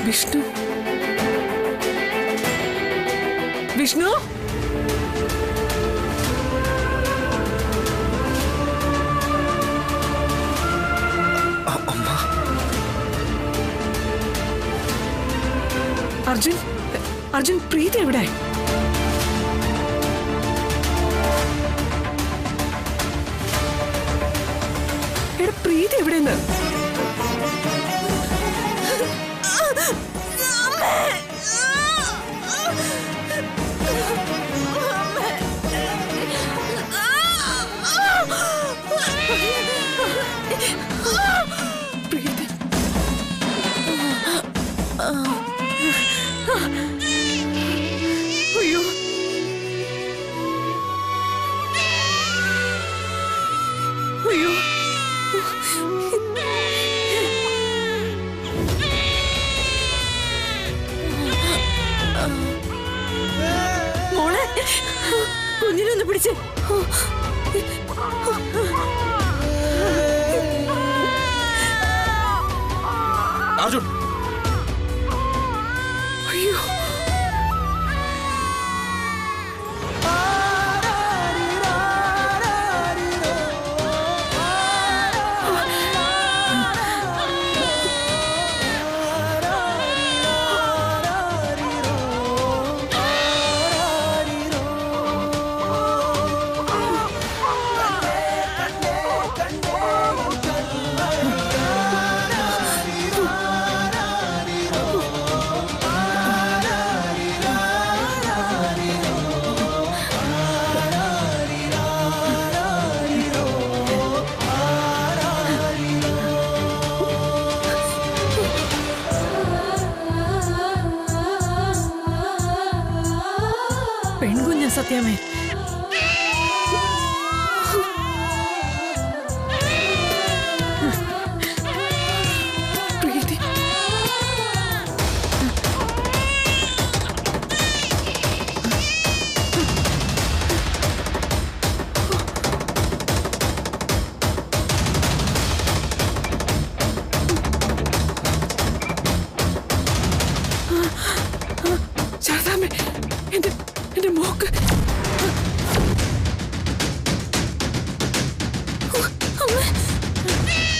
വിഷ്ണു വിഷ്ണു അർജുൻ അർജുൻ പ്രീതി എവിടെ? എടാ പ്രീതി എവിടെന്ന്? പ്രീതി അയ്യോ അയ്യോ മോളെ കുഞ്ഞിനൊന്ന് പിടിച്ച് അർജുൻ അയ്യോ പെൺകുഞ്ഞ സത്യമേ പ്രീതി ശാരദാമ്മേ എന്റെ മോക്ക്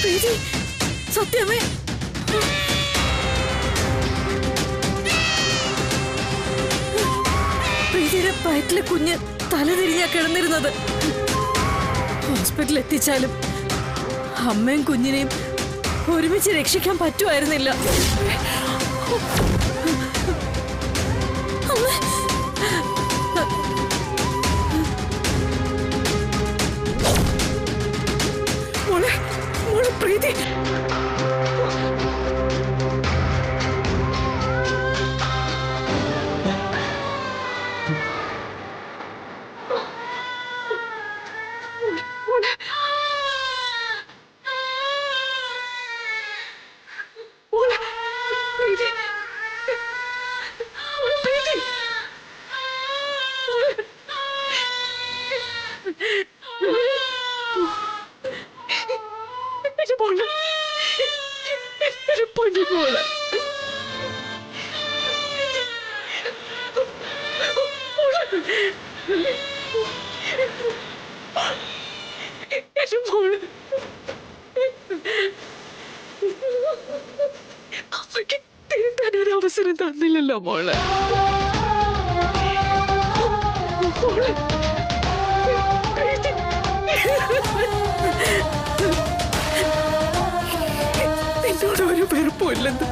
പ്രീതി സത്യമേ പ്രീതിയുടെ വയറ്റിലെ കുഞ്ഞ് തലതിരിഞ്ഞാ കിടന്നിരുന്നത്. ഹോസ്പിറ്റലിൽ എത്തിച്ചാലും അമ്മയും കുഞ്ഞിനെയും ഒരുമിച്ച് രക്ഷിക്കാൻ പറ്റുമായിരുന്നില്ല. മോളെ മോളെ പ്രീതി അമ്മയ്ക്ക് തിരുത്താനൊരു അവസരം തന്നില്ലല്ലോ മോളെ. നിന്നോട് ഒരു വെറുപ്പില്ലെന്ന്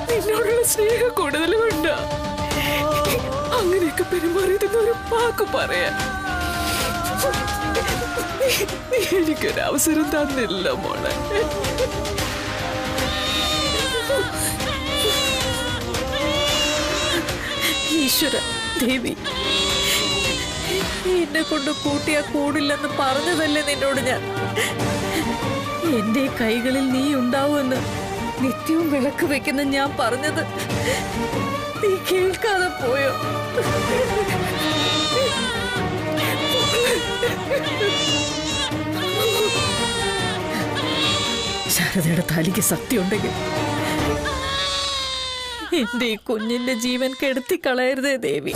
നിന്നോടുള്ള സ്നേഹം കൂടുതൽ കൊണ്ടാ അങ്ങനെയൊക്കെ പെരുമാറിയതെന്ന് ഒരു വാക്ക് പറയാൻ എനിക്കൊരു അവസരം തന്നില്ല മോളെ. ഈശ്വര ദേവി എന്നെ കൊണ്ട് കൂട്ടിയാ കൂടില്ലെന്ന് പറഞ്ഞതല്ലേ നിന്നോട് ഞാൻ. എന്റെ കൈകളിൽ നീ ഉണ്ടാവുമെന്ന് നിത്യവും വിളക്ക് വെക്കുന്ന ഞാൻ പറഞ്ഞത് നീ കേൾക്കാതെ പോയോ? ശാരദയുടെ തലയ്ക്ക് സത്യം ഉണ്ടെങ്കിൽ എന്റെ ഈ കുഞ്ഞിന്റെ ജീവൻ കെടുത്തി കളയരുതേ ദേവി.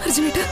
അർജുനേട്ടാ,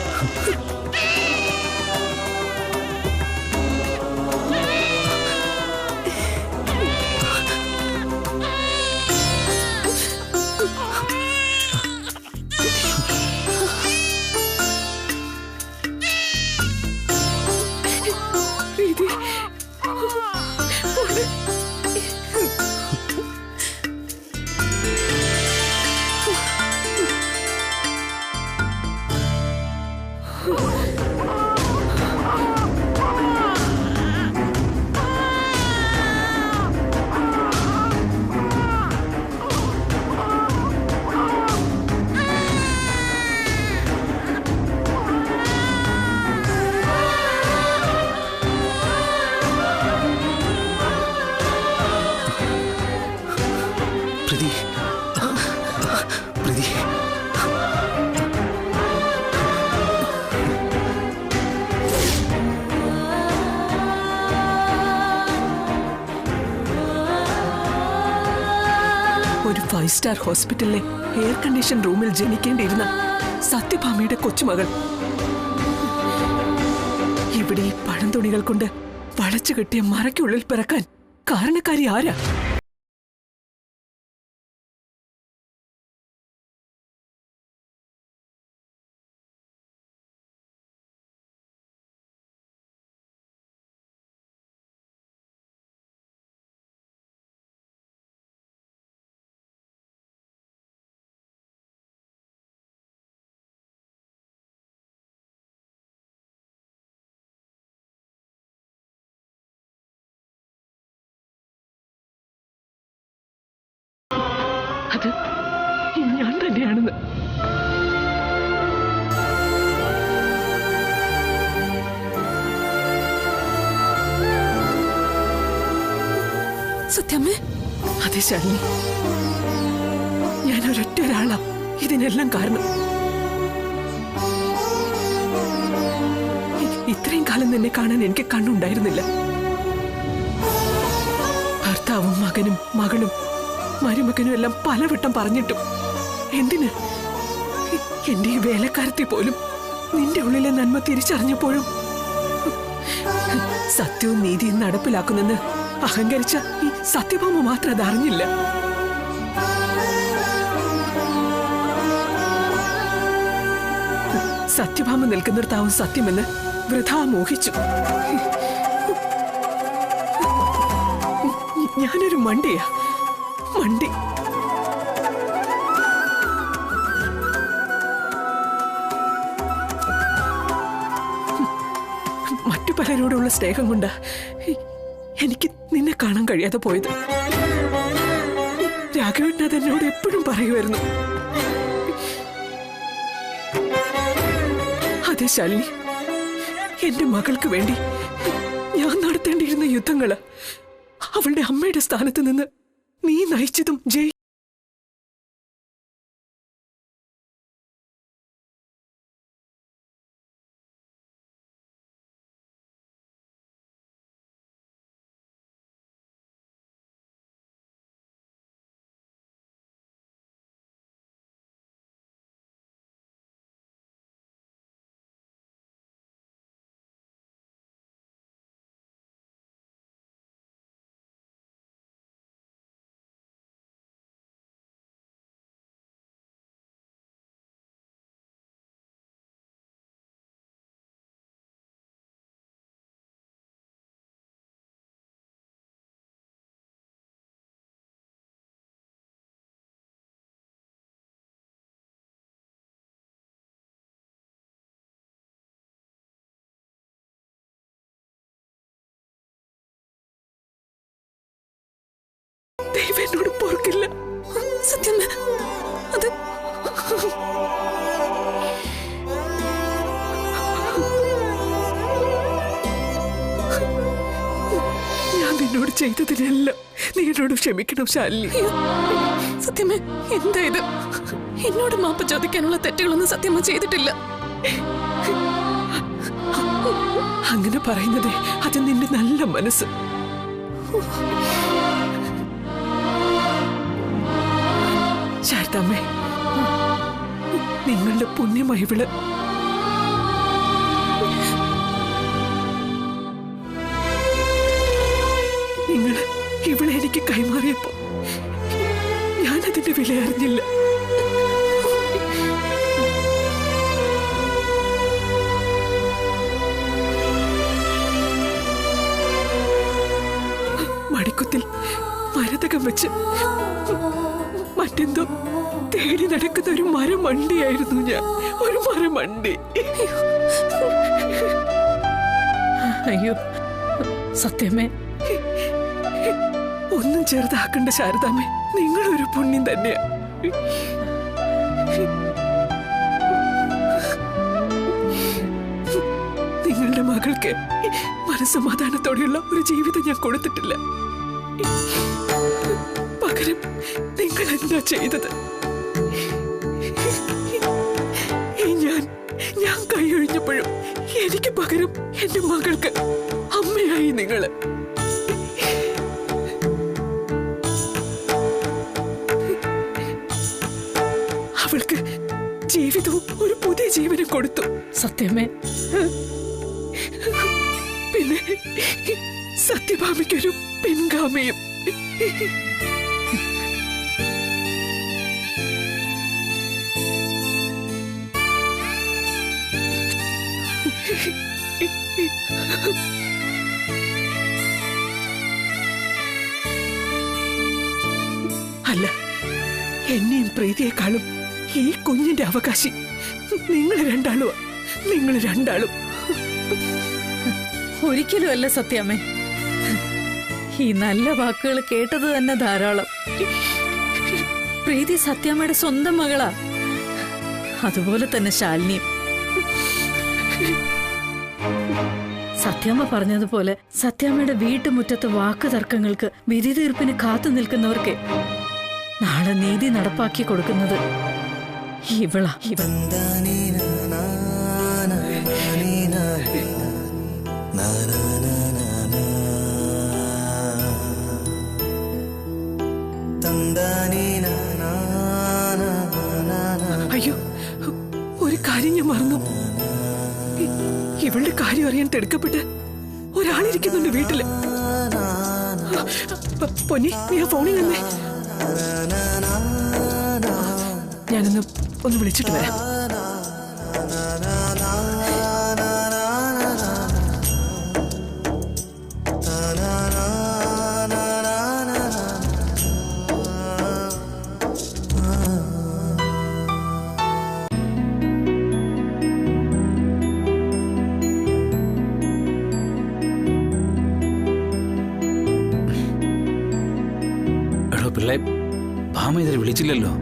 ഒരു 5 സ്റ്റാർ ഹോസ്പിറ്റലിലെ എയർ കണ്ടീഷൻ റൂമിൽ ജനിക്കേണ്ടിയിരുന്ന സത്യഭാമയുടെ കൊച്ചുമകൾ ഇവിടെ ഈ പഴംതുണികൾ കൊണ്ട് വളച്ചു കെട്ടിയ മറയ്ക്കുള്ളിൽ പിറക്കാൻ കാരണക്കാരി ആരാ? അത് ഞാൻ തന്നെയാണെന്ന്. സത്യമേ? അതെ ശാലിനി, ഞാൻ ഒരൊറ്റ ഒരാളാ ഇതിനെല്ലാം കാരണം. ഇത്രയും കാലം നിന്നെ കാണാൻ എനിക്ക് കണ്ണുണ്ടായിരുന്നില്ല. ഭർത്താവും മകനും മകളും മരുമകനും എല്ലാം പലവട്ടം പറഞ്ഞിട്ടും എന്തിന് എന്റെ ഈ വേലക്കാരത്തെ പോലും നിന്റെ ഉള്ളിലെ നന്മ തിരിച്ചറിഞ്ഞപ്പോഴും സത്യവും നീതിയും നടപ്പിലാക്കുന്നെന്ന് അഹങ്കരിച്ച ഈ സത്യഭാമ മാത്രം അതറിഞ്ഞില്ല. സത്യഭാമ നിൽക്കുന്നിടത്താവും സത്യമെന്ന് വൃഥാ മോഹിച്ചു. ഞാനൊരു മണ്ടിയാ, മണ്ടി. പലരോടുള്ള സ്നേഹം കൊണ്ടാ എനിക്ക് നിന്നെ കാണാൻ കഴിയാതെ പോയത്. രാഘവേട്ടൻ അതെന്നോട് എപ്പോഴും പറയുമായിരുന്നു. അതെ ശാലിനി, എന്റെ മകൾക്ക് വേണ്ടി ഞാൻ നടത്തേണ്ടിയിരുന്ന യുദ്ധങ്ങള് അവളുടെ അമ്മയുടെ സ്ഥാനത്ത് നിന്ന് നീ നയിച്ചതും ജയ്. ദൈവം എന്നോട് പൊറുക്കില്ല. സത്യം അത് ഞാൻ നിന്നോട് ചെയ്തതിനെല്ലാം നീ എന്നോട് ക്ഷമിക്കണം ശാലിനി. സത്യമേ, എന്താ ഇത്? എന്നോട് മാപ്പ് ചോദിക്കാനുള്ള തെറ്റുകളൊന്നും സത്യമ്മ ചെയ്തിട്ടില്ല. അങ്ങനെ പറയുന്നതേ അത് നിന്റെ നല്ല മനസ്സ്. ശാരദാമ്മേ, നിങ്ങളുടെ പുണ്യമായി ഇവള് നിങ്ങള് ഇവളെ എനിക്ക് കൈമാറിയപ്പോ ഞാനതിന്റെ വില അറിഞ്ഞില്ല. മടിക്കുത്തിൽ മരതകം വെച്ച് മറ്റെന്തോ തേടി നടക്കുന്ന ഒരു മരമണ്ടിയായിരുന്നു ഞാൻ. ഒരു മരമണ്ടി. അയ്യോ സത്യമേ, ഒന്നും ചെറുതാക്കണ്ട ശാരദാമ്മേ, നിങ്ങളൊരു പുണ്യം തന്നെയാ. നിങ്ങളുടെ മകൾക്ക് മനസ്സമാധാനത്തോടെയുള്ള ഒരു ജീവിതം ഞാൻ കൊടുത്തിട്ടില്ല. പകരം നിങ്ങൾ എന്താ ചെയ്തത്? ഞാൻ കൈയൊഴിഞ്ഞപ്പോഴും എനിക്ക് പകരം എന്റെ മകൾക്ക് അമ്മയായി നിങ്ങള്. അവൾക്ക് ജീവിതവും ഒരു പുതിയ ജീവനം കൊടുത്തു. സത്യമേ, പിന്നെ സത്യഭാമിക്കൊരു പിൻഗാമിയും. അല്ല, എന്നെയും പ്രീതിയെക്കാളും ഈ കുഞ്ഞിന്റെ അവകാശി നിങ്ങൾ രണ്ടാളും. നിങ്ങൾ രണ്ടാളും ഒരിക്കലും അല്ല സത്യമേ. ഈ നല്ല വാക്കുകൾ കേട്ടത് തന്നെ ധാരാളം. പ്രീതി സത്യമ്മയുടെ സ്വന്തം മകളാ. അതുപോലെ തന്നെ ശാലിനിയും. സത്യമ്മ പറഞ്ഞതുപോലെ സത്യമ്മയുടെ വീട്ടുമുറ്റത്ത് വാക്ക് തർക്കങ്ങൾക്ക് വിധി തീർപ്പിന് കാത്തു നിൽക്കുന്നവർക്ക് നാളെ നീതി നടപ്പാക്കി കൊടുക്കുന്നത് ഇവളാ. അയ്യോ, ഒരു കാര്യം ഞാൻ മറന്നു. ഇവളുടെ കാര്യം അറിയാൻ തിടുക്കപ്പെട്ട് ഒരാളിരിക്കുന്നുണ്ട് വീട്ടില്. പൊന്നി, നീ ആ ഫോണിൽ നിന്നേ. ഒന്ന് വിളിച്ചിട്ട് വരാം. ഭാമ ഇതുവരെ വിളിച്ചില്ലല്ലോ.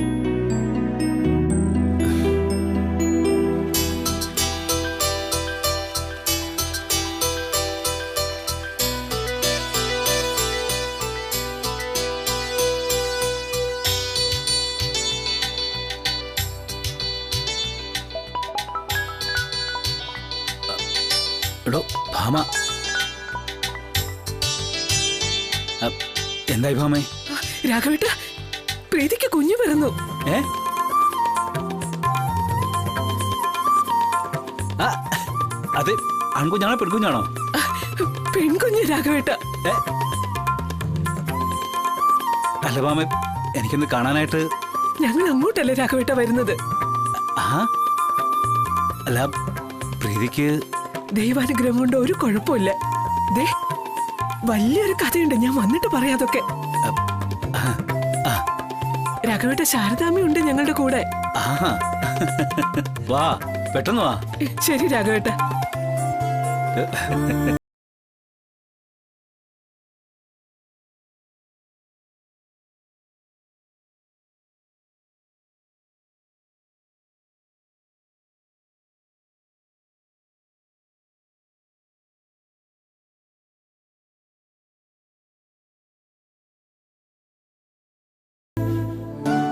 എടോ ഭാമ, എന്തായി ഭാമേ? രാഘവേട്ട, പ്രീതിക്ക് കുഞ്ഞു പിറന്നു. അത് ആൺകുഞ്ഞാണോ പെൺകുഞ്ഞാണോ? പെൺകുഞ്ഞ് രാഘവേട്ട. അല്ല ഭാമ, എനിക്കൊന്ന് കാണാനായിട്ട്. ഞങ്ങൾ അങ്ങോട്ടല്ലേ രാഘവേട്ട വരുന്നത്. അല്ല പ്രീതിക്ക് ദൈവാനുഗ്രഹം കൊണ്ട് ഒരു കുഴപ്പമില്ല. ദേ വലിയൊരു കഥയുണ്ട്, ഞാൻ വന്നിട്ട് പറയാതൊക്കെ. രാഘവേട്ട, ശാരദാമ്മ ഉണ്ട് ഞങ്ങളുടെ കൂടെ. വാ, പെട്ടെന്ന് വാ. ശരി രാഘവേട്ട.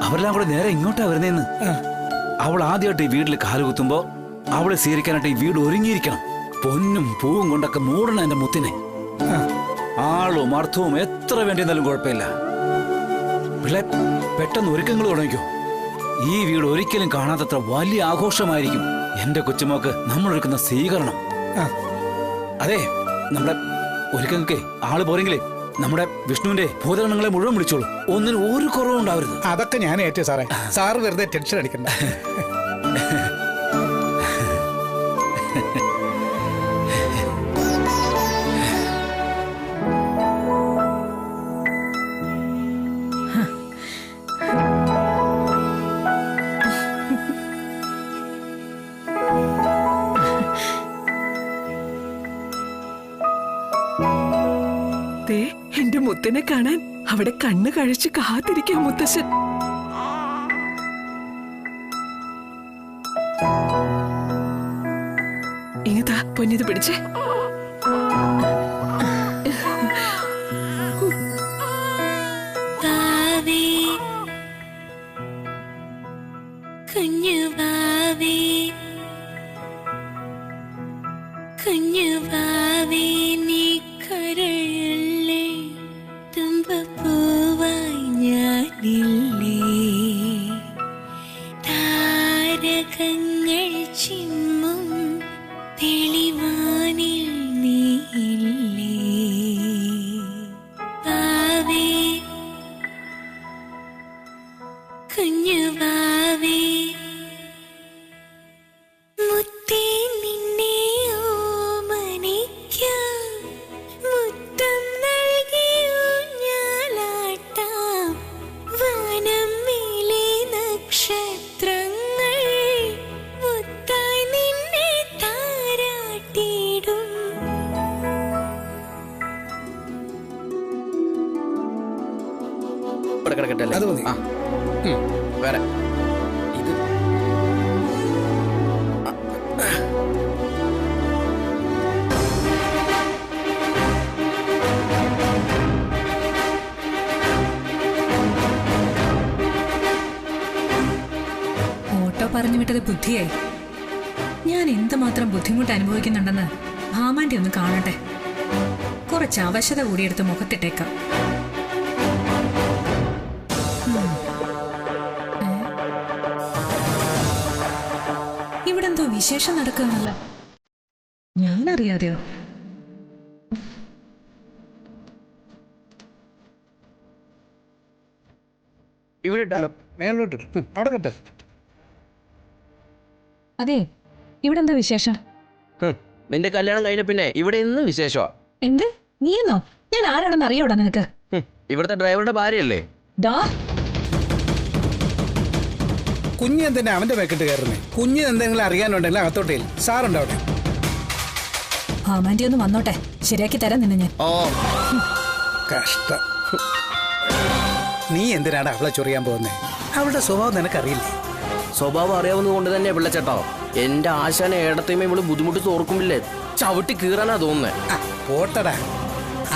അവരെല്ലാം കൂടെ നേരെ ഇങ്ങോട്ടാ വരുന്നേന്ന്. അവൾ ആദ്യമായിട്ട് ഈ വീട്ടിൽ കാലുകുത്തുമ്പോ അവളെ സ്വീകരിക്കാനായിട്ട് ഈ വീട് ഒരുങ്ങിയിരിക്കണം. പൊന്നും പൂവും കൊണ്ടൊക്കെ മൂടണം എന്റെ മുത്തിനെ. ആളും അർത്ഥവും എത്ര വേണ്ടിയെന്നാലും കുഴപ്പമില്ല. പിള്ളേ, പെട്ടെന്ന് ഒരുക്കങ്ങൾ തുടങ്ങിക്കോ. ഈ വീട് ഒരിക്കലും കാണാത്തത്ര വലിയ ആഘോഷമായിരിക്കും എന്റെ കൊച്ചുമോക്ക് നമ്മൾ ഒരുക്കുന്ന സ്വീകരണം. അതെ, നമ്മുടെ ഒരുക്കങ്ങൾക്ക് ആള് പോരെങ്കിലേ നമ്മുടെ വിഷ്ണുവിന്റെ ഭൂതഗണങ്ങളെ മുഴുവൻ വിളിച്ചോളൂ. ഒന്നിനും ഒരു കുറവും ഉണ്ടാവരുത്. അതൊക്കെ ഞാൻ ഏറ്റു സാറേ. സാറ് വെറുതെ ടെൻഷൻ അടിക്കണ്ട. എന്റെ മുത്തിനെ കാണാൻ അവിടെ കണ്ണ് കഴിച്ച് കാത്തിരിക്കാം മുത്തശ്ശൻ. ഇങ്ങതാ പൊന്നിത് പിടിച്ചേ. അത് മതി. വേറെ ഇത് ഓട്ടോ പറഞ്ഞു വിട്ടത് ബുദ്ധിയായി. ഞാൻ എന്തുമാത്രം ബുദ്ധിമുട്ട് അനുഭവിക്കുന്നുണ്ടെന്ന് ഭാമാന്റെ ഒന്ന് കാണട്ടെ. കുറച്ച് അവശത കൂടിയെടുത്ത് മുഖത്തിട്ടേക്കാം. ഇവിടെന്തോ വിശേഷം നടക്കുകയാണല്ലോ, ഞാനറിയാതെയോ? ഇവിടെ ഇട്ടാലോ, മേലോട്ട് അവിടെ കെട്ട്. അതെ, ഇവിടെ എന്താ വിശേഷം? നിന്റെ കല്യാണം കഴിഞ്ഞ പിന്നെ ഇവിടെ ഇന്ന് വിശേഷമാ. എന്ത്? നീയെന്നോ? ഞാൻ ആരാണെന്ന് അറിയോടാ നിനക്ക്? ഇവിടുത്തെ ഡ്രൈവറുടെ ഭാര്യയല്ലേ? കുഞ്ഞ് എന്തിനാ അവന്റെ പാക്കറ്റ് കയറുന്നേ? കുഞ്ഞിന് എന്തെങ്കിലും അറിയാനുണ്ടെങ്കിൽ അകത്തോട്ടേ സാറുണ്ട് അവിടെ. ഭാമാന്റെ ഒന്ന് വന്നോട്ടെ, ശരിയാക്കി തരാം നിന്നെ ഞാൻ. കഷ്ടം. നീ എന്തിനാണ് അവളെ ചൊറിയാൻ പോകുന്നത്? അവളുടെ സ്വഭാവം നിനക്കറിയില്ലേ? സ്വഭാവം അറിയാവുന്നത് കൊണ്ട് തന്നെ പിള്ളച്ചേട്ടോ എന്റെ ആശാനെ ഏടത്തേമ ഇവള് ബുദ്ധിമുട്ട് തോർക്കുമ്പില്ലേ ചവിട്ടി കീറാനാ തോന്നുന്നേ. ആ പോട്ടടാ,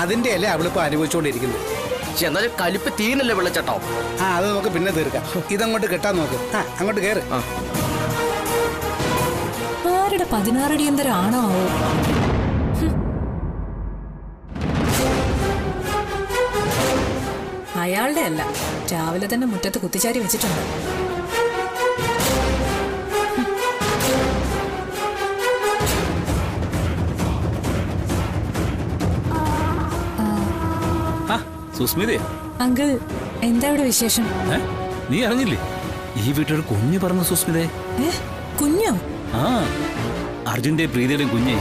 അതിന്റെ അല്ലേ അവളിപ്പോ അനുഭവിച്ചുകൊണ്ടിരിക്കുന്നത്. പക്ഷെ എന്നാലും കലിപ്പ് തീരില്ലല്ലേ പിള്ളച്ചേട്ടോ. ആ അത് നമുക്ക് പിന്നെ തീർക്കാം. ഇതങ്ങോട്ട് കെട്ടാൻ നോക്ക്. ആ അങ്ങോട്ട് കയറ്. ആരുടെ 16 അടിയന്തരം ആണോ ആവോ? അയാളുടെ അല്ല, രാവിലെ തന്നെ മുറ്റത്ത് കുത്തിച്ചാരി വെച്ചിട്ടുണ്ട്. സുസ്മിതേ, അങ്കിൾ, എന്താ ഇവിടെ വിശേഷം? നീ അറിഞ്ഞില്ലേ ഈ വീട്ടൊരു കുഞ്ഞ് പറഞ്ഞു സുസ്മിതേ? കുഞ്ഞോ? ആ, അർജുന്റെ പ്രീതിയുടെയും കുഞ്ഞ്